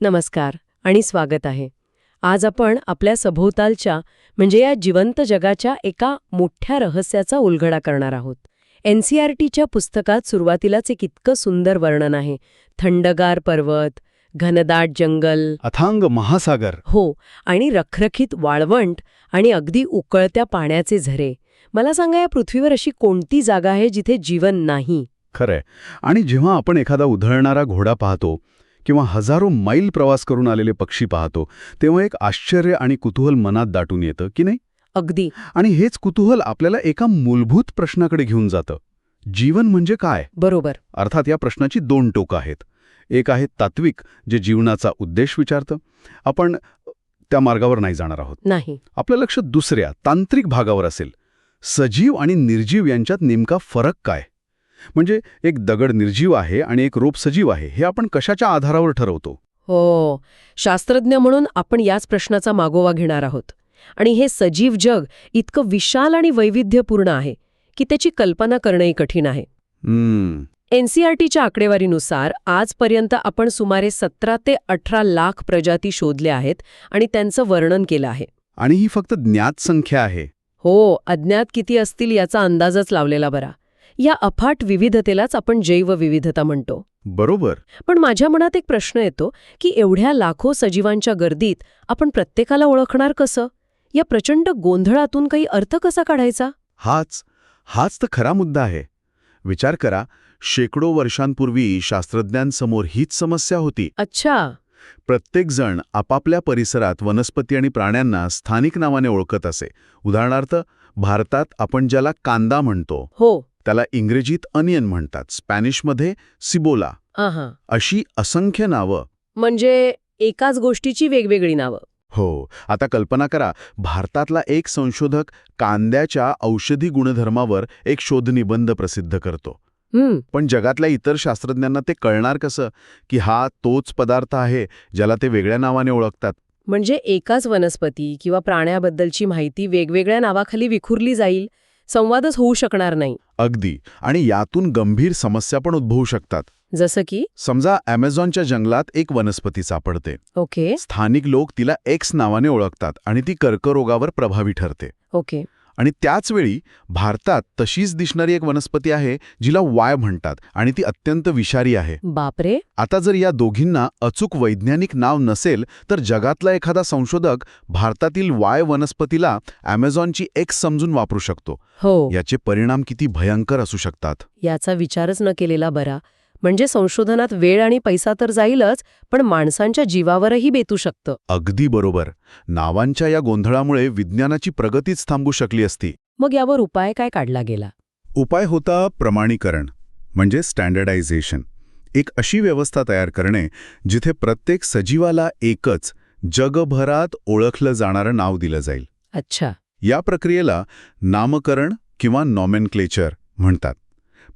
नमस्कार आणि स्वागत आहे. आज आपण आपल्या सभोवतालच्या म्हणजे या जिवंत जगाच्या एका मोठ्या रहस्याचा उलगडा करणार आहोत. NCERTच्या पुस्तकात सुरुवातीलाच एक इतकं सुंदर वर्णन आहे. थंडगार पर्वत, घनदाट जंगल, अथांग महासागर. हो, आणि रखरखीत वाळवंट आणि अगदी उकळत्या पाण्याचे झरे. मला सांगा, या पृथ्वीवर अशी कोणती जागा आहे जिथे जीवन नाही? खरंय. आणि जेव्हा आपण एखादा उधळणारा घोडा पाहतो किंवा हजारो मैल प्रवास करून आलेले पक्षी पाहतो, तेव्हा एक आश्चर्य आणि कुतूहल मनात दाटून येतं की नाही? अगदी. आणि हेच कुतूहल आपल्याला एका मूलभूत प्रश्नाकडे घेऊन जातं. जीवन म्हणजे काय? बरोबर. अर्थात या प्रश्नाची दोन टोकं आहेत. एक आहे तात्विक, जे जीवनाचा उद्देश विचारतं. आपण त्या मार्गावर नाही जाणार आहोत. नाही. आपलं लक्ष दुसऱ्या तांत्रिक भागावर असेल. सजीव आणि निर्जीव यांच्यात नेमका फरक काय? म्हणजे एक दगड निर्जीव आहे आणि एक रोप सजीव आहे, हे आपण कशाच्या आधारावर ठरवतो? हो, शास्त्रज्ञ म्हणून आपण याच प्रश्नाचा मागोवा घेणार आहोत. आणि हे सजीव जग इतकं विशाल आणि वैविध्यपूर्ण आहे की त्याची कल्पना करणंही कठीण आहे. NCERTच्या आकडेवारीनुसार आजपर्यंत आपण सुमारे 17 ते 18 लाख प्रजाती शोधल्या आहेत आणि त्यांचं वर्णन केलं आहे. आणि ही फक्त ज्ञात संख्या आहे. हो, अज्ञात किती असतील याचा अंदाजच लावलेला बरा. या अफाट विविधतेलाच आपण जैवविविधता म्हणतो. बरोबर. पण माझ्या मनात एक प्रश्न येतो की एवढ्या लाखो सजीवांच्या गर्दीत आपण प्रत्येकाला ओळखणार कसं? या प्रचंड गोंधळातून काही अर्थ कसा काढायचा? हाच तर खरा मुद्दा आहे. विचार करा, शेकडो वर्षांपूर्वी शास्त्रज्ञांसमोर हीच समस्या होती. अच्छा. प्रत्येकजण आपापल्या परिसरात वनस्पती आणि प्राण्यांना स्थानिक नावाने ओळखत असे. उदाहरणार्थ, भारतात आपण ज्याला कांदा म्हणतो, हो, त्याला इंग्रजीत अनियन म्हणतात, स्पॅनिशमध्ये सिबोला. अशी असंख्य नावं. म्हणजे एकाच गोष्टीची वेगवेगळी नावं. हो. आता कल्पना करा, भारतातला एक संशोधक कांद्याच्या औषधी गुणधर्मावर एक शोधनिबंध प्रसिद्ध करतो. पण जगातल्या इतर शास्त्रज्ञांना ते कळणार कसं की हा तोच पदार्थ आहे ज्याला ते वेगळ्या नावाने ओळखतात? म्हणजे एकाच वनस्पती किंवा प्राण्याबद्दलची माहिती वेगवेगळ्या नावाखाली विखुरली जाईल, संवादच होऊ शकणार नाही. अगदी. आणि यातून गंभीर समस्या पण उद्भवू शकतात. जसं की? समजा अमेझॉनच्या जंगलात एक वनस्पती सापडते. ओके. स्थानिक लोक तिला एक्स नावाने ओळखतात आणि ती कर्करोगावर प्रभावी ठरते. ओके. आणि त्याच वेळी भारतात तशीच दिसणारी एक वनस्पती आहे जिला वाय म्हणतात आणि ती अत्यंत विषारी आहे. बापरे. आता जर या दोघींना अचूक वैज्ञानिक नाव नसेल तर जगातला एखादा संशोधक भारतातील वाय वनस्पतीला अमेझॉनची एक्स समजून वापरू शकतो. हो. याचे परिणाम किती भयंकर असू शकतात. याचा विचारच न केलेला बरा. म्हणजे संशोधनात वेळ आणि पैसा तर जाईलच, पण माणसांच्या जीवावरही बेतू शकतं. अगदी बरोबर. नावांच्या या गोंधळामुळे विज्ञानाची प्रगतीच थांबू शकली असती. मग यावर उपाय काय काढला गेला? उपाय होता प्रमाणीकरण, म्हणजे स्टँडर्डायझेशन. एक अशी व्यवस्था तयार करणे जिथे प्रत्येक सजीवाला एकच जगभरात ओळखलं जाणारं नाव दिलं जाईल. अच्छा. या प्रक्रियेला नामकरण किंवा नॉमेनक्लेचर म्हणतात.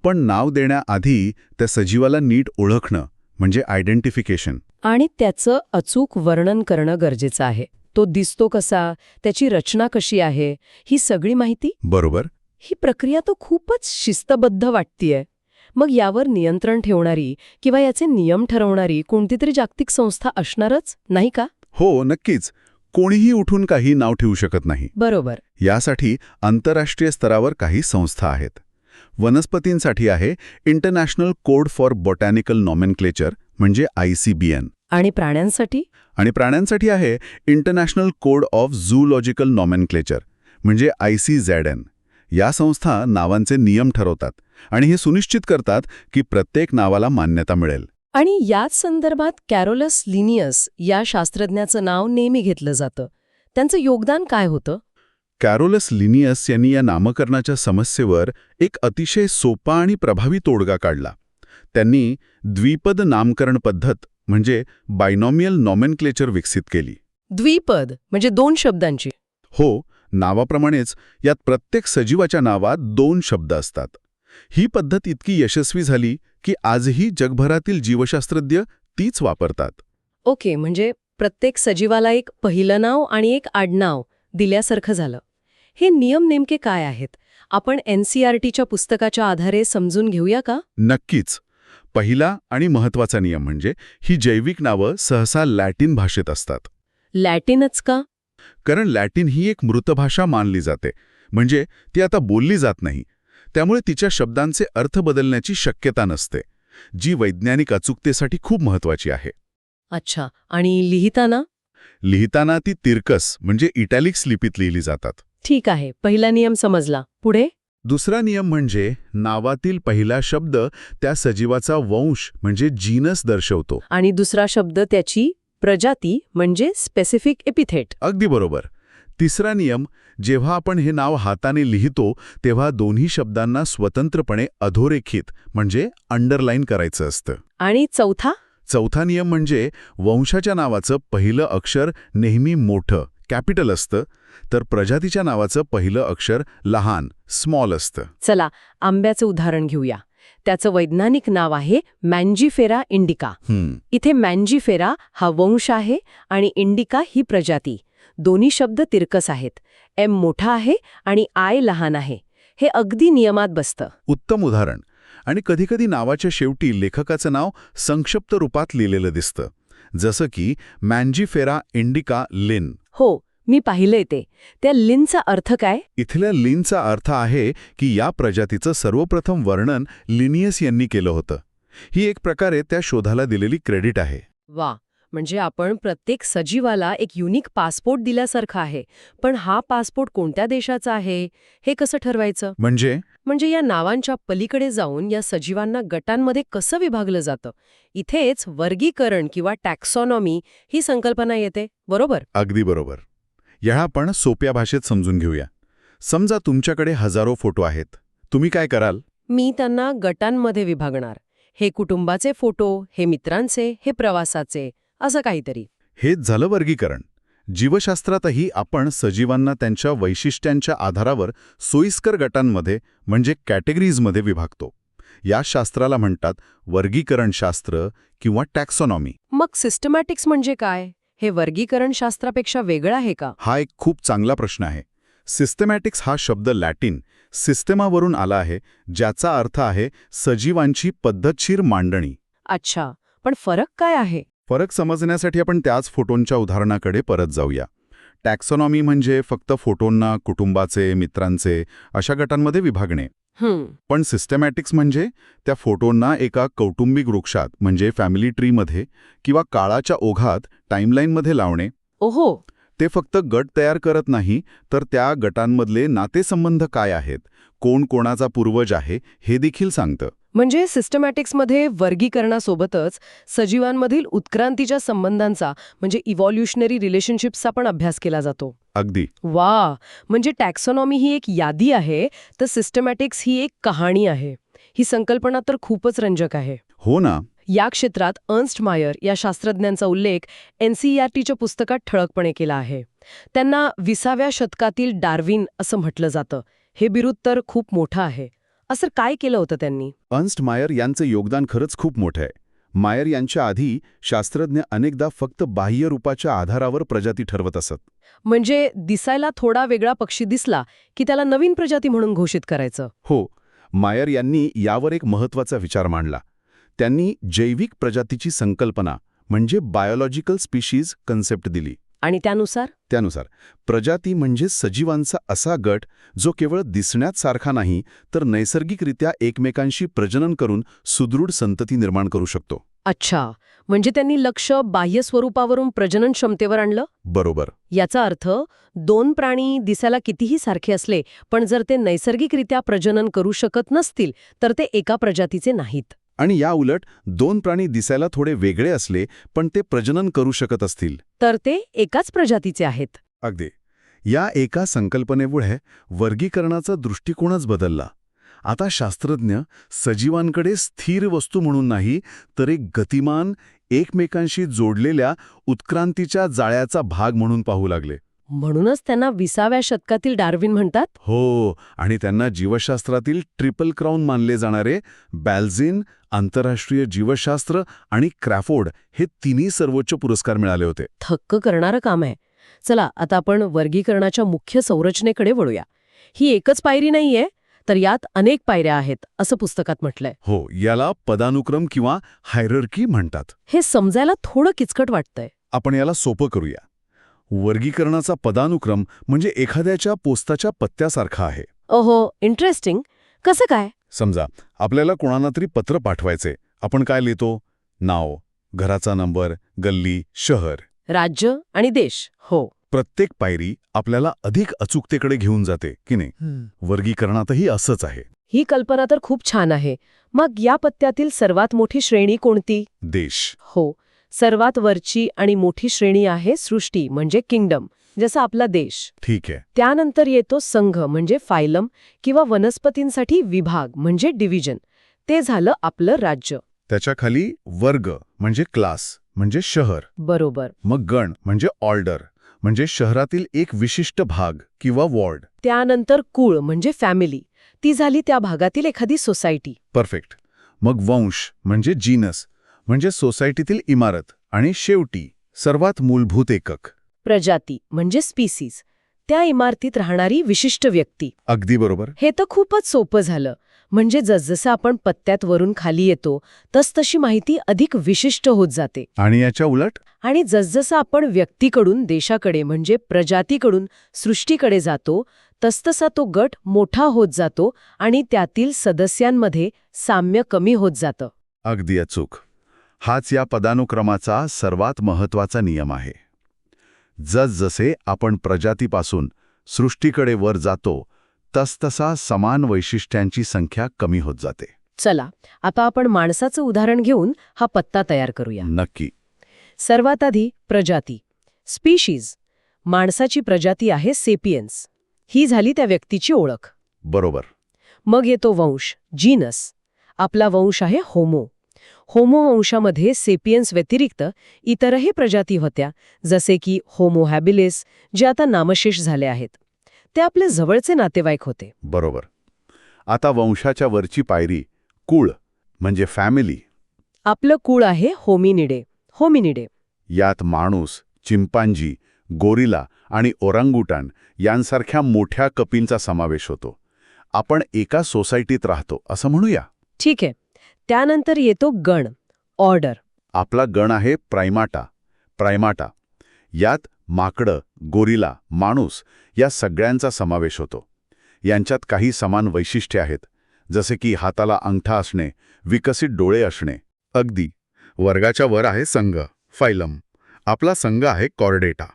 पण नाव देण्याआधी त्या सजीवाला नीट ओळखणं म्हणजे आयडेंटिफिकेशन. आणि त्याचं अचूक वर्णन करणं गरजेचं आहे. तो दिसतो कसा, त्याची रचना कशी आहे, ही सगळी माहिती. बरोबर. ही प्रक्रिया तो खूपच शिस्तबद्ध वाटतीये. मग यावर नियंत्रण ठेवणारी किंवा याचे नियम ठरवणारी कोणती तरी जागतिक संस्था असणारच, नाही का? हो, नक्कीच. कोणीही उठून काही नाव ठेवू शकत नाही. बरोबर. यासाठी आंतरराष्ट्रीय स्तरावर काही संस्था आहेत. वनस्पतींसाठी आहे international code for botanical nomenclature म्हणजे ICBN. आणि प्राण्यांसाठी? आणि प्राण्यांसाठी आहे international code of zoological nomenclature म्हणजे ICZN. या संस्था नावांचे नियम ठरवतात आणि हे सुनिश्चित करतात की प्रत्येक नावाला मान्यता मिळेल. आणि याच संदर्भात कॅरोलस लिनियस या शास्त्रज्ञाचं नाव नेहमी घेतलं जातं. त्यांचं योगदान काय होतं? कॅरोलस लिनियस यांनी या नामकरणाच्या समस्येवर एक अतिशय सोपा आणि प्रभावी तोडगा काढला. त्यांनी द्विपद नामकरण पद्धत म्हणजे बायनॉमियल नॉमेनक्लेचर विकसित केली. द्विपद म्हणजे दोन शब्दांची? हो, नावाप्रमाणेच यात प्रत्येक सजीवाच्या नावात 2 शब्द असतात. ही पद्धत इतकी यशस्वी झाली की आजही जगभरातील जीवशास्त्रज्ञ तीच वापरतात. ओके, म्हणजे प्रत्येक सजीवाला एक पहिलं नाव आणि एक आडनाव दिल्यासारखं झालं. हे नियम नेमके काय आहेत? आपण NCERTच्या पुस्तकाच्या आधारे समजून घेऊया का? नक्कीच. पहिला आणि महत्वाचा नियम म्हणजे ही जैविक नावं सहसा लॅटिन भाषेत असतात. लॅटिनच का? कारण लॅटिन ही एक मृत भाषा मानली जाते, म्हणजे ती आता बोलली जात नाही. त्यामुळे तिच्या शब्दांचे अर्थ बदलण्याची शक्यता नसते, जी वैज्ञानिक अचूकतेसाठी खूप महत्वाची आहे. अच्छा, आणि लिहिताना? लिहिताना ती तिरकस म्हणजे इटॅलिक्स लिपीत लिहिली जातात. ठीक आहे, पहिला नियम समजला. पुढे? दुसरा नियम म्हणजे नावातील पहिला शब्द त्या सजीवाचा वंश म्हणजे जीनस दर्शवतो. आणि दुसरा शब्द त्याची प्रजाती म्हणजे स्पेसिफिक एपिथेट. अगदी बरोबर. तिसरा नियम, जेव्हा आपण हे नाव हाताने लिहितो तेव्हा दोन्ही शब्दांना स्वतंत्रपणे अधोरेखित म्हणजे अंडरलाईन करायचं असतं. आणि चौथा? चौथा नियम म्हणजे वंशाच्या नावाचं पहिलं अक्षर नेहमी मोठं कॅपिटल असतं, तर प्रजातीच्या नावाचं पहिलं अक्षर लहान स्मॉल असतं. चला, आंब्याचं उदाहरण घेऊया. त्याचं वैज्ञानिक नाव आहे मँजिफेरा इंडिका. इथे मँजिफेरा हा वंश आहे आणि इंडिका ही प्रजाती. दोन्ही शब्द तिरकस आहेत. एम मोठा आहे आणि आय लहान आहे. हे अगदी नियमात बसतं. उत्तम उदाहरण. आणि कधीकधी नावाच्या शेवटी लेखकाचं नाव संक्षिप्त रूपात लिहिलेलं दिसतं, जसं की मँजिफेरा इंडिका लिन. हो, मी पाहिलंय ते. त्या लिनचा अर्थ काय? इथल्या लिनचा अर्थ आहे की या प्रजातीचं सर्वप्रथम वर्णन लिनियस यांनी केलं होतं. ही एक प्रकारे त्या शोधाला दिलेली क्रेडिट आहे. वा, म्हणजे आपण प्रत्येक सजीवाला एक युनिक पासपोर्ट दिल्यासारखं आहे. पण हा पासपोर्ट कोणत्या देशाचा आहे हे कसं ठरवायचं? म्हणजे या नावांच्या पलीकडे जाऊन या सजीवांना गटांमध्ये कसं विभागलं जातं, इथेच वर्गीकरण किंवा टॅक्सॉनॉमी ही संकल्पना येते, बरोबर? अगदी बरोबर. या आपण सोप्या भाषेत समजून घेऊया. समजा तुमच्याकडे हजारो फोटो आहेत. तुम्ही काय कराल? मी त्यांना गटांमध्ये विभागणार. हे कुटुंबाचे फोटो, हे मित्रांचे, हे प्रवासाचे, असं काहीतरी. हेच झालं वर्गीकरण. जीवशास्त्रातही आपण सजीवांना त्यांच्या वैशिष्ट्यांच्या आधारावर सोयीस्कर गटांमध्ये म्हणजे कॅटेगरीजमध्ये विभागतो. या शास्त्राला म्हणतात वर्गीकरणशास्त्र किंवा टॅक्सॉनॉमी. मग सिस्टमॅटिक्स म्हणजे काय? हे वर्गीकरण शास्त्रापेक्षा वेगळं आहे का? हा एक खूप चांगला प्रश्न आहे. सिस्टमॅटिक्स हा शब्द लॅटिन सिस्टेमावरून आला आहे, ज्याचा अर्थ आहे सजीवांची पद्धतशीर मांडणी. अच्छा, पण फरक काय आहे? फरक समजण्यासाठी आपण त्याच फोटोंच्या उदाहरणाकडे परत जाऊया. टॅक्सॉनॉमी म्हणजे फक्त फोटोंना कुटुंबाचे, मित्रांचे अशा गटांमध्ये विभागणे. पण सिस्टमॅटिक्स म्हणजे त्या फोटोंना एका कौटुंबिक वृक्षात म्हणजे फॅमिली ट्रीमध्ये किंवा काळाच्या ओघात टाईमलाईनमध्ये लावणे. ओहो. ते फक्त गट तयार करत नाही, तर त्या गटांमधले नातेसंबंध काय आहेत, कोण कोणाचा पूर्वज आहे हे देखील सांगतं. म्हणजे सिस्टमॅटिक्समध्ये वर्गीकरणासोबतच सजीवांमधील उत्क्रांतीच्या संबंधांचा म्हणजे इव्हॉल्युशनरी रिलेशनशिप्सचा पण अभ्यास केला जातो. अगदी. वा, म्हणजे टॅक्सॉनॉमी ही एक यादी आहे, तर सिस्टमॅटिक्स ही एक कहाणी आहे. ही संकल्पना तर खूपच रंजक आहे. हो ना. या क्षेत्रात अर्न्स्ट मायर या शास्त्रज्ञांचा उल्लेख NCERTच्या पुस्तकात ठळकपणे केला आहे. त्यांना 20व्या शतकातील डार्विन असं म्हटलं जातं. हे बिरुद तर खूप मोठं आहे. असं काय केलं होतं त्यांनी? अर्न्स्ट मायर यांचं योगदान खरंच खूप मोठं आहे. मायर यांच्या आधी शास्त्रज्ञ अनेकदा फक्त बाह्य रूपाच्या आधारावर प्रजाती ठरवत असत. म्हणजे दिसायला थोडा वेगळा पक्षी दिसला की त्याला नवीन प्रजाती म्हणून घोषित करायचं. हो. मायर यांनी यावर एक महत्त्वाचा विचार मांडला. त्यांनी जैविक प्रजातीची संकल्पना म्हणजे बायोलॉजिकल स्पीशीज कन्सेप्ट दिली. आणि त्यानुसार प्रजाती म्हणजे सजीवांचा असा गट जो केवळ दिसण्यात सारखा नाही, तर नैसर्गिकरित्या एकमेकांशी प्रजनन करून सुदृढ संतती निर्माण करू शकतो. अच्छा, म्हणजे त्यांनी लक्ष बाह्य स्वरूपावरून प्रजनन क्षमतेवर आणलं. बरोबर. याचा अर्थ दोन प्राणी दिसायला कितीही सारखे असले, पण जर ते नैसर्गिकरित्या प्रजनन करू शकत नसतील तर ते एका प्रजातीचे नाहीत. आणि या उलट दोन प्राणी दिसायला थोडे वेगळे असले पण ते प्रजनन करू शकत असतील तर ते एकाच प्रजातीचे आहेत. अगदी. या एका संकल्पनेमुळे वर्गीकरणाचा दृष्टिकोनच बदलला. आता शास्त्रज्ञ सजीवांकडे स्थिर वस्तू म्हणून नाही, तर एक गतिमान, एकमेकांशी जोडलेल्या उत्क्रांतीच्या जाळ्याचा भाग म्हणून पाहू लागले. म्हणूनच त्यांना 20व्या शतकातील डार्विन म्हणतात. हो, आणि त्यांना जीवशास्त्रातील ट्रिपल क्राऊन मानले जाणारे बॅल्झिन, आंतरराष्ट्रीय जीवशास्त्र आणि क्रॅफोर्ड हे तिन्ही सर्वोच्च पुरस्कार मिळाले होते. थक्क करणारं काम आहे. चला, आता आपण वर्गीकरणाच्या मुख्य संरचनेकडे वळूया. ही एकच पायरी नाहीये, तर यात अनेक पायऱ्या आहेत असं पुस्तकात म्हटलंय. हो, याला पदानुक्रम किंवा हायरर्की म्हणतात. हे समजायला थोडं किचकट वाटतंय. आपण याला सोपं करूया. वर्गीकरणाचा पदानुक्रम म्हणजे एखाद्याच्या पोस्टाच्या पत्त्यासारखा आहे. ओहो, इंटरेस्टिंग. कसं काय? समजा आपल्याला कोणाला तरी पत्र पाठवायचे. आपण काय लिहितो? नाव, घराचा नंबर, गल्ली, शहर. राज्य आणि देश. हो. प्रत्येक पायरी आपल्याला अधिक अचूकतेकडे घेऊन जाते, की नाही? वर्गीकरणातही असंच आहे. ही कल्पना तर खूप छान आहे. मग या पत्त्यातील सर्वात मोठी श्रेणी कोणती? देश. हो, सर्वात वरची आणि मोठी श्रेणी आहे सृष्टी म्हणजे किंगडम, जसा आपला देश. ठीक आहे. त्यानंतर येतो संघ म्हणजे फायलम किंवा वनस्पतींसाठी विभाग म्हणजे डिव्हिजन. ते झालं आपलं राज्य. त्याच्या खाली वर्ग म्हणजे क्लास म्हणजे शहर. बरोबर. मग गण म्हणजे ऑर्डर म्हणजे शहरातील एक विशिष्ट भाग किंवा वॉर्ड. त्यानंतर कुळ म्हणजे फॅमिली. ती झाली त्या भागातील एखादी सोसायटी. परफेक्ट. मग वंश म्हणजे जीनस म्हणजे सोसायटीतील इमारत. आणि शेवटी सर्वात मूलभूत एकक प्रजाती म्हणजे स्पीसीज, त्या इमारतीत राहणारी विशिष्ट व्यक्ती. अगदी बरोबर. हे तर खूपच सोपं झालं. म्हणजे जसजसं आपण पत्त्यात वरून खाली येतो तसतशी माहिती अधिक विशिष्ट होत जाते. आणि याच्या उलट? आणि जसजसं आपण व्यक्तीकडून देशाकडे म्हणजे प्रजातीकडून सृष्टीकडे जातो तसतसा तो गट मोठा होत जातो आणि त्यातील सदस्यांमध्ये साम्य कमी होत जातं. अगदी अचूक. हाच या पदानुक्रमाचा सर्वात महत्वाचा नियम आहे. जसजसे आपण प्रजातीपासून सृष्टीकडे वर जातो तसतसा समान वैशिष्ट्यांची संख्या कमी होत जाते. चला, आता आपण माणसाचं उदाहरण घेऊन हा पत्ता तयार करूया. नक्की. सर्वात आधी प्रजाती. स्पीशीज. माणसाची प्रजाती आहे सेपियन्स. ही झाली त्या व्यक्तीची ओळख. बरोबर. मग येतो वंश, जीनस. आपला वंश आहे होमो. होमो वंशामध्ये सेपियन्स व्यतिरिक्त इतरही प्रजाती होत्या, जसे की होमो हॅबिलिस, जे आता नामशेष झाले आहेत. ते आपले जवळचे नातेवाईक होते. बरोबर. आता वंशाच्या वरची पायरी कुळ म्हणजे फॅमिली. आपलं कुळ आहे होमिनिडे. यात माणूस, चिंपांजी, गोरिला आणि ओरांगुटान यांसारख्या मोठ्या कपींचा समावेश होतो. आपण एका सोसायटीत राहतो असं म्हणूया. ठीक आहे. त्यानंतर येतो गण, ऑर्डर. आपला गण आहे प्रायमाटा. यात माकडं, गोरिला, माणूस या सगळ्यांचा समावेश होतो. यांच्यात काही समान वैशिष्ट्ये आहेत, जसे की हाताला अंगठा असणे, विकसित डोळे असणे. अगदी. वर्गाच्या वर आहे संघ, फायलम. आपला संघ आहे कॉर्डेटा.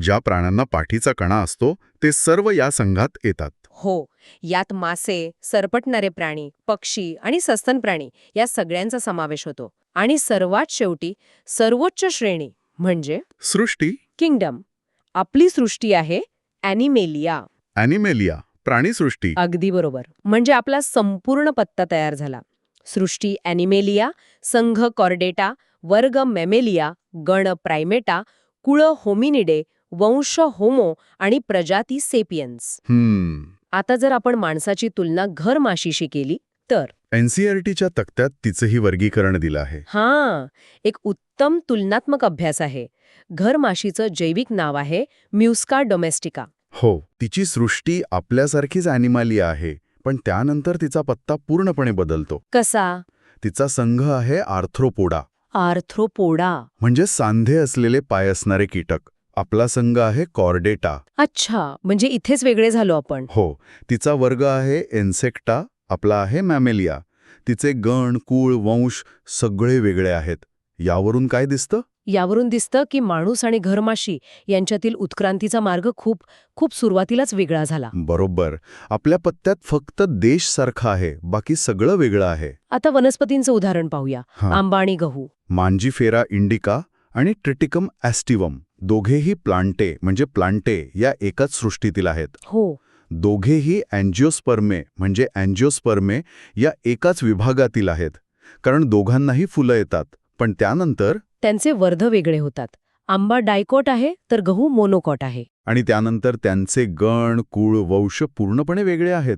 ज्या प्राण्यांना पाठीचा कणा असतो ते सर्व या संघात येतात. हो, यात मासे, सरपटणारे प्राणी, पक्षी आणि सस्तन प्राणी या सगळ्यांचा समावेश होतो. आणि सर्वात शेवटी सर्वोच्च श्रेणी म्हणजे सृष्टी, किंगडम. आपली सृष्टी आहे ॲनिमेलिया, प्राणीसृष्टी. अगदी बरोबर. म्हणजे आपला संपूर्ण पत्ता तयार झाला. सृष्टी ॲनिमेलिया, संघ कॉर्डेटा, वर्ग मॅमेलिया, गण प्रायमेटा, कुळ होमिनिडे, वंश होमो आणि प्रजाती सेपियन्स. आता जर आपण माणसाची तुलना घर माशीशी केली तर एनसीईआरटीच्या तक्त्यात तिचंही वर्गीकरण दिलं आहे. एक उत्तम तुलनात्मक अभ्यास आहे. घर माशीचं जैविक नाव आहे म्युस्का डोमेस्टिका. हो, तिची सृष्टी आपल्यासारखीच ॲनिमालिया आहे, पण त्यानंतर तिचा पत्ता पूर्णपणे बदलतो. कसा? तिचा संघ आहे आर्थ्रोपोडा. म्हणजे सांधे असलेले पाय असणारे कीटक. आपला संघ आहे कॉर्डेटा. अच्छा, म्हणजे इथेच वेगळे झालो आपण. हो, तिचा वर्ग आहे इन्सेक्टा, आपला आहे मॅमेलिया. तिचे गण, कुळ, वंश सगळे वेगळे आहेत. यावरून काय दिसतं? यावरून दिसतं की माणूस आणि घरमाशी यांच्यातील उत्क्रांतीचा मार्ग खूप सुरुवातीलाच वेगळा झाला. बरोबर. आपल्या पत्त्यात फक्त देश सारखा आहे, बाकी सगळं वेगळं आहे. आता वनस्पतींचं उदाहरण पाहूया. आंबा आणि गहू. मांजिफेरा इंडिका आणि ट्रिटिकम ॲस्टिवम दोघेही प्लांटे या एकाच सृष्टीतील आहेत. हो. दोघेही अँजिओस्पर्मे या एकाच विभागातील आहेत. कारण दोघांनाही फुलं येतात, पण त्यानंतर त्यांचे वर्ध वेगळे होतात. आंबा डायकॉट आहे तर गहू मोनोकॉट आहे. आणि त्यानंतर त्यांचे गण, कुळ, वंश पूर्णपणे वेगळे आहेत.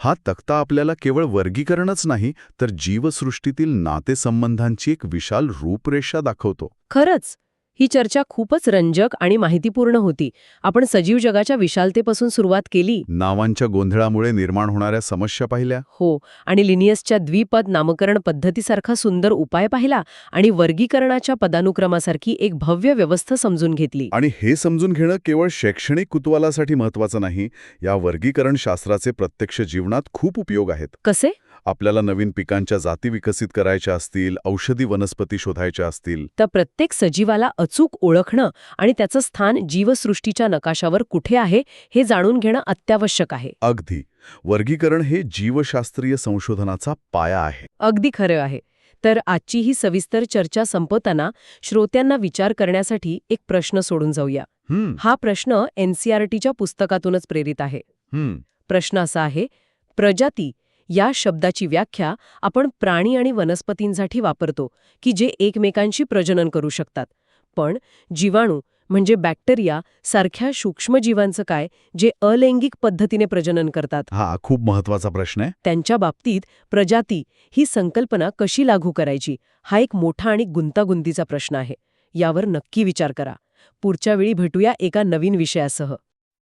हा तक्ता आपल्याला केवळ वर्गीकरणच नाही तर जीवसृष्टीतील नातेसंबंधांची एक विशाल रूपरेषा दाखवतो. खरंच, ही चर्चा खूपच रंजक आणि माहितीपूर्ण होती. आपण सजीव जगाच्या विशालतेपासून सुरुवात केली. नावांच्या गोंधळामुळे निर्माण होणाऱ्या समस्या पाहिल्या. हो, आणि लिनियसच्या द्विपद नामकरण पद्धतीसारखा सुंदर उपाय पाहिला आणि वर्गीकरणाच्या पदानुक्रमासारखी एक भव्य व्यवस्था समजून घेतली. आणि हे समजून घेणं केवळ शैक्षणिक कुतूहलासाठी महत्वाचं नाही. या वर्गीकरण शास्त्राचे प्रत्यक्ष जीवनात खूप उपयोग आहेत. कसे? आपल्याला नवीन पिकांच्या जाती विकसित करायच्या असतील, औषधी वनस्पती शोधायच्या असतील, तर प्रत्येक सजीवाला अचूक ओळखणं आणि त्याचं स्थान जीवसृष्टीच्या नकाशावर कुठे आहे हे जाणून घेणं अत्यावश्यक आहे. अगदी वर्गीकरण हे जीवशास्त्रीय संशोधनाचा पाया आहे. अगदी खरं आहे. तर आजची ही सविस्तर चर्चा संपवताना श्रोत्यांना विचार करण्यासाठी एक प्रश्न सोडून जाऊया. हा प्रश्न NCERTच्या पुस्तकातूनच प्रेरित आहे. प्रश्न असा आहे, प्रजाती या शब्दाची व्याख्या आपण प्राणी आणि वनस्पतींसाठी वापरतो की जे एकमेकांशी प्रजनन करू शकतात. पण जीवाणू म्हणजे बॅक्टेरिया सारख्या सूक्ष्मजीवांचं काय, जे अलैंगिक पद्धतीने प्रजनन करतात? हा खूप महत्वाचा प्रश्न आहे. त्यांच्या बाबतीत प्रजाती ही संकल्पना कशी लागू करायची, हा एक मोठा आणि गुंतागुंतीचा प्रश्न आहे. यावर नक्की विचार करा. पुढच्या वेळी भेटूया एका नवीन विषयासह.